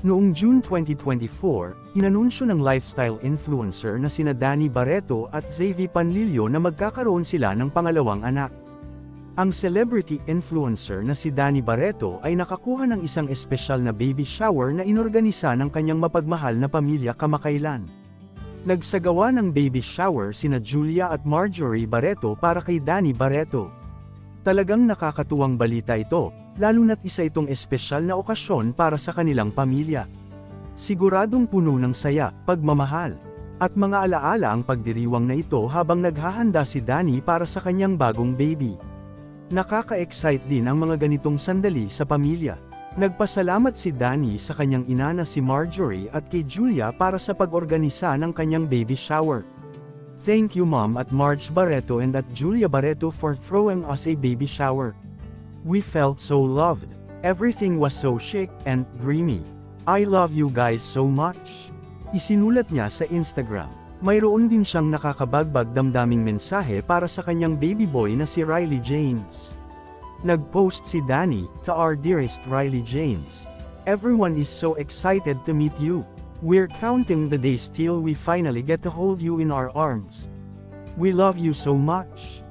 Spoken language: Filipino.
Noong June 2024, inanunsyo ng lifestyle influencer na sina Danny Barreto at Xavi Panlilio na magkakaroon sila ng pangalawang anak. Ang celebrity influencer na si Danny Barreto ay nakakuha ng isang espesyal na baby shower na inorganisa ng kanyang mapagmahal na pamilya kamakailan. Nagsagawa ng baby shower sina Julia at Marjorie Barreto para kay Danny Barreto. Talagang nakakatuwang balita ito, lalo na't isa itong espesyal na okasyon para sa kanilang pamilya. Siguradong puno ng saya, pagmamahal, at mga alaala ang pagdiriwang na ito habang naghahanda si Danny para sa kanyang bagong baby. Nakaka-excite din ang mga ganitong sandali sa pamilya. Nagpasalamat si Danny sa kanyang ina na si Marjorie at kay Julia para sa pag-organisa ng kanyang baby shower. Thank you Mom at Marge Barreto and at Julia Barreto for throwing us a baby shower. We felt so loved. Everything was so chic and dreamy. I love you guys so much. Isinulat niya sa Instagram. Mayroon din siyang nakakabagbag damdaming mensahe para sa kanyang baby boy na si Riley James. Nag-post si Danny, "To our dearest Riley James. Everyone is so excited to meet you. We're counting the days till we finally get to hold you in our arms. We love you so much."